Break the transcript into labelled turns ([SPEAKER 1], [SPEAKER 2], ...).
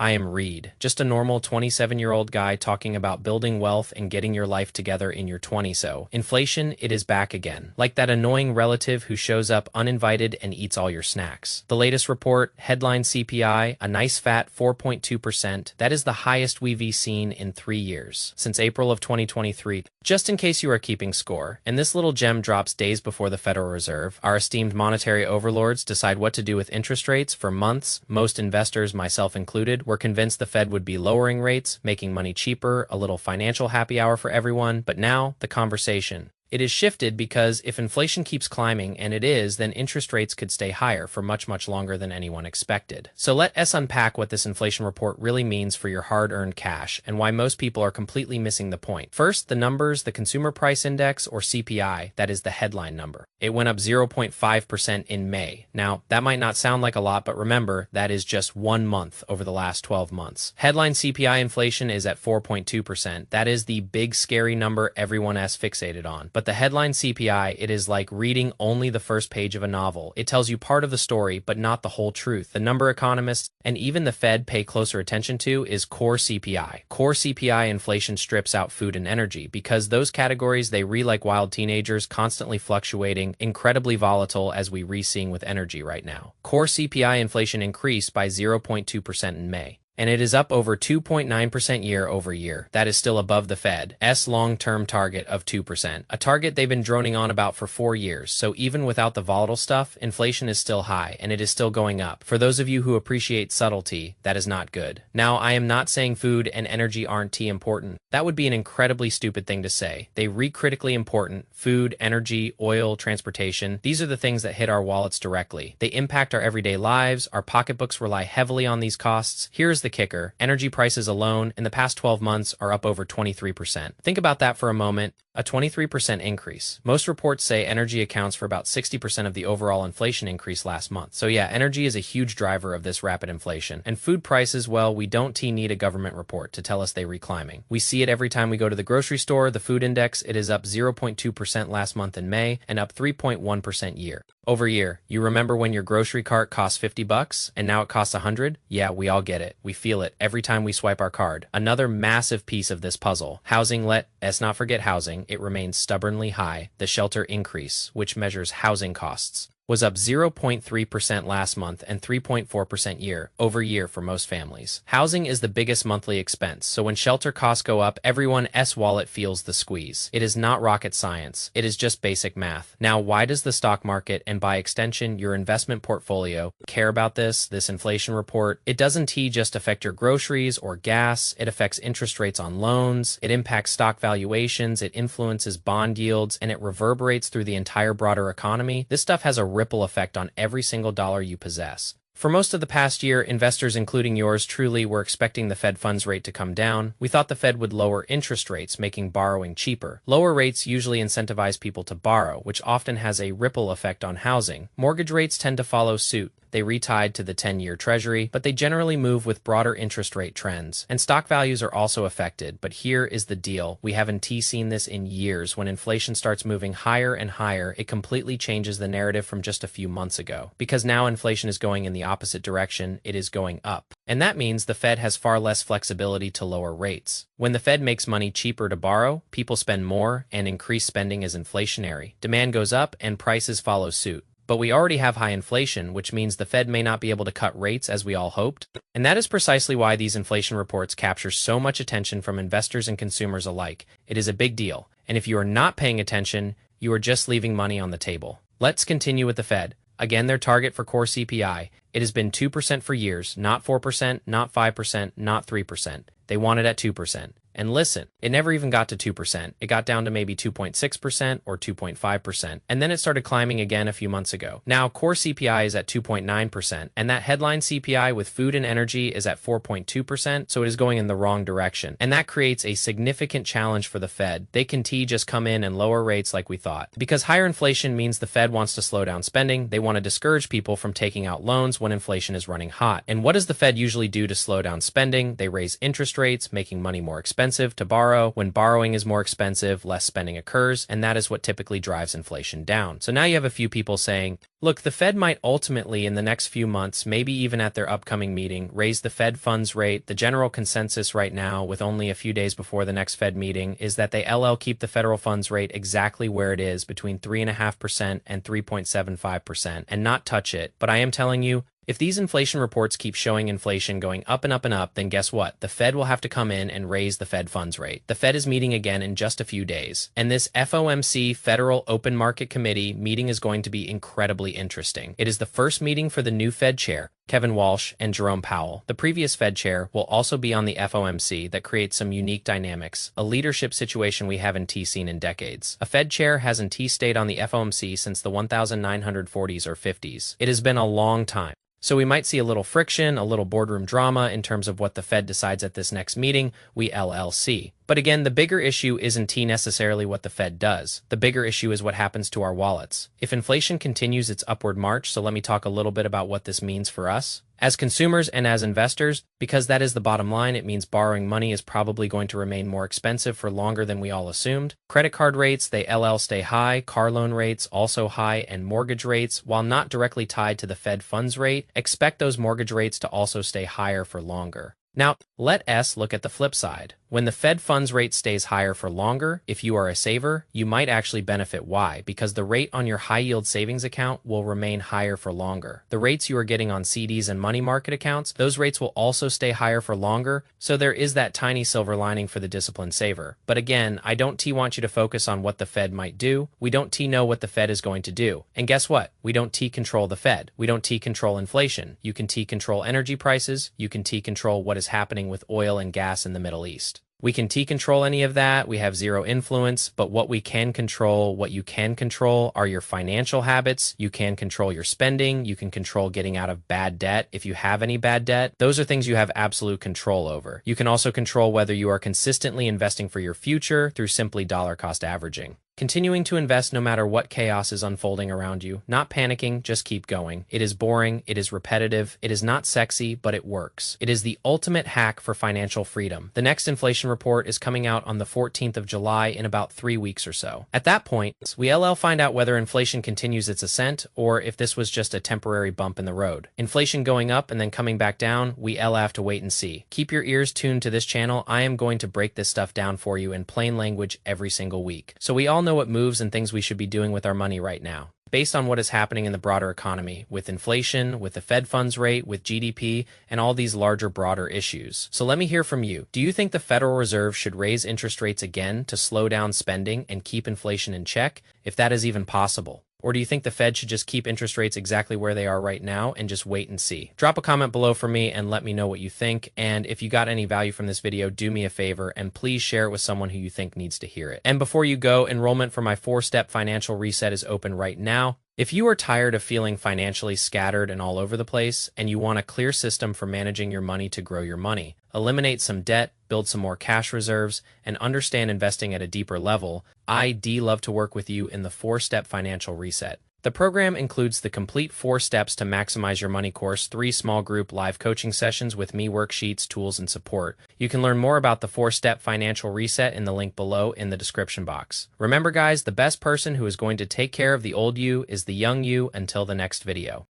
[SPEAKER 1] I am Reed, just a normal 27-year-old guy talking about building wealth and getting your life together in your 20s. So, inflation, it is back again. Like that annoying relative who shows up uninvited and eats all your snacks. The latest report, headline CPI, a nice fat 4.2%. That is the highest we've seen in 3 years, since April of 2023. Just in case you are keeping score, and this little gem drops days before the Federal Reserve, our esteemed monetary overlords decide what to do with interest rates for months. Most investors, myself included, were convinced the Fed would be lowering rates, making money cheaper, a little financial happy hour for everyone. But now, the conversation. It is shifted because if inflation keeps climbing, and it is, then interest rates could stay higher for much, much longer than anyone expected. So let us unpack what this inflation report really means for your hard-earned cash and why most people are completely missing the point. First, the numbers, the Consumer Price Index, or CPI, that is the headline number. It went up 0.5% in May. Now, that might not sound like a lot, but remember, that is just 1 month over the last 12 months. Headline CPI inflation is at 4.2%. That is the big, scary number everyone has fixated on. But the headline CPI, it is like reading only the first page of a novel. It tells you part of the story, but not the whole truth. The number economists and even the Fed pay closer attention to is core CPI. Core CPI inflation strips out food and energy because those categories, they like wild teenagers, constantly fluctuating, incredibly volatile as we seeing with energy right now. Core CPI inflation increased by 0.2% in May. And it is up over 2.9% year over year. That is still above the Fed's long-term target of 2%, a target they've been droning on about for 4 years. So even without the volatile stuff, inflation is still high, and it is still going up. For those of you who appreciate subtlety, that is not good. Now, I am not saying food and energy aren't important. That would be an incredibly stupid thing to say. They critically important. Food, energy, oil, transportation, these are the things that hit our wallets directly. They impact our everyday lives. Our pocketbooks rely heavily on these costs. Here's the kicker. Energy prices alone in the past 12 months are up over 23%. Think about that for a moment. A 23% increase. Most reports say energy accounts for about 60% of the overall inflation increase last month. So yeah, energy is a huge driver of this rapid inflation. And food prices, well, we don't need a government report to tell us they climbing. We see it every time we go to the grocery store. The food index, it is up 0.2% last month in May and up 3.1% year over year. You remember when your grocery cart cost $50 and now it costs $100? Yeah, we all get it. We feel it every time we swipe our card. Another massive piece of this puzzle. Housing, let's not forget housing. It remains stubbornly high. The shelter increase, which measures housing costs, was up 0.3% last month and 3.4% year over year for most families. Housing is the biggest monthly expense, so when shelter costs go up, everyone's wallet feels the squeeze. It is not rocket science. It is just basic math. Now, why does the stock market, and by extension your investment portfolio, care about this inflation report? It doesn't just affect your groceries or gas. It affects interest rates on loans. It impacts stock valuations. It influences bond yields, and it reverberates through the entire broader economy. This stuff has a ripple effect on every single dollar you possess. For most of the past year, investors, including yours truly, were expecting the Fed funds rate to come down. We thought the Fed would lower interest rates, making borrowing cheaper. Lower rates usually incentivize people to borrow, which often has a ripple effect on housing. Mortgage rates tend to follow suit. They retied to the 10-year Treasury, but they generally move with broader interest rate trends. And stock values are also affected, but here is the deal. We haven't seen this in years. When inflation starts moving higher and higher, it completely changes the narrative from just a few months ago. Because now inflation is going in the opposite direction, it is going up. And that means the Fed has far less flexibility to lower rates. When the Fed makes money cheaper to borrow, people spend more, and increased spending is inflationary. Demand goes up, and prices follow suit. But we already have high inflation, which means the Fed may not be able to cut rates as we all hoped. And that is precisely why these inflation reports capture so much attention from investors and consumers alike. It is a big deal. And if you are not paying attention, you are just leaving money on the table. Let's continue with the Fed. Again, their target for core CPI. It has been 2% for years, not 4%, not 5%, not 3%. They want it at 2%. And listen, it never even got to 2%. It got down to maybe 2.6% or 2.5%. And then it started climbing again a few months ago. Now, core CPI is at 2.9%, and that headline CPI with food and energy is at 4.2%, so it is going in the wrong direction. And that creates a significant challenge for the Fed. They can just come in and lower rates like we thought. Because higher inflation means the Fed wants to slow down spending. They want to discourage people from taking out loans when inflation is running hot. And what does the Fed usually do to slow down spending? They raise interest rates, making money more expensive. expensive to borrow. When borrowing is more expensive, less spending occurs, and that is what typically drives inflation down. So now you have a few people saying, look, the Fed might ultimately in the next few months, maybe even at their upcoming meeting, raise the Fed funds rate. The general consensus right now, with only a few days before the next Fed meeting, is that they keep the federal funds rate exactly where it is, between 3.5% and 3.75%, and not touch it. But I am telling you, if these inflation reports keep showing inflation going up and up and up, then guess what? The Fed will have to come in and raise the Fed funds rate. The Fed is meeting again in just a few days, and this FOMC Federal Open Market Committee meeting is going to be incredibly interesting. It is the first meeting for the new Fed chair, Kevin Walsh, and Jerome Powell. The previous Fed chair will also be on the FOMC. That creates some unique dynamics, a leadership situation we haven't seen in decades. A Fed chair hasn't stayed on the FOMC since the 1940s or 50s. It has been a long time. So we might see a little friction, a little boardroom drama in terms of what the Fed decides at this next meeting, we LLC. But again, the bigger issue isn't necessarily what the Fed does. The bigger issue is what happens to our wallets. If inflation continues its upward march, so let me talk a little bit about what this means for us. As consumers and as investors, because that is the bottom line, it means borrowing money is probably going to remain more expensive for longer than we all assumed. Credit card rates, they stay high, car loan rates also high, and mortgage rates, while not directly tied to the Fed funds rate, expect those mortgage rates to also stay higher for longer. Now, let us look at the flip side. When the Fed funds rate stays higher for longer, if you are a saver, you might actually benefit. Why? Because the rate on your high-yield savings account will remain higher for longer. The rates you are getting on CDs and money market accounts, those rates will also stay higher for longer, so there is that tiny silver lining for the disciplined saver. But again, I don't want you to focus on what the Fed might do. We don't know what the Fed is going to do. And guess what? We don't control the Fed. We don't control inflation. You can control energy prices. You can control what is happening with oil and gas in the Middle East. We can control any of that. We have zero influence, but what we can control, what you can control are your financial habits. You can control your spending. You can control getting out of bad debt. If you have any bad debt, those are things you have absolute control over. You can also control whether you are consistently investing for your future through simply dollar cost averaging. Continuing to invest no matter what chaos is unfolding around you, not panicking, just keep going. It is boring, it is repetitive, it is not sexy, but it works. It is the ultimate hack for financial freedom. The next inflation report is coming out on the 14th of July in about 3 weeks or so. At that point, we find out whether inflation continues its ascent or if this was just a temporary bump in the road. Inflation going up and then coming back down, we have to wait and see. Keep your ears tuned to this channel. I am going to break this stuff down for you in plain language every single week. So we all know what moves and things we should be doing with our money right now, based on what is happening in the broader economy, with inflation, with the Fed funds rate, with GDP, and all these larger, broader issues. So let me hear from you. Do you think the Federal Reserve should raise interest rates again to slow down spending and keep inflation in check, if that is even possible? Or do you think the Fed should just keep interest rates exactly where they are right now and just wait and see? Drop a comment below for me and let me know what you think. And if you got any value from this video, do me a favor and please share it with someone who you think needs to hear it. And before you go, enrollment for my 4-step financial reset is open right now. If you are tired of feeling financially scattered and all over the place, and you want a clear system for managing your money to grow your money, eliminate some debt, build some more cash reserves, and understand investing at a deeper level, I'd love to work with you in the 4-step financial reset. The program includes the complete 4 steps to maximize your money course, 3 small group live coaching sessions with me, worksheets, tools, and support. You can learn more about the 4-step financial reset in the link below in the description box. Remember guys, the best person who is going to take care of the old you is the young you. Until the next video.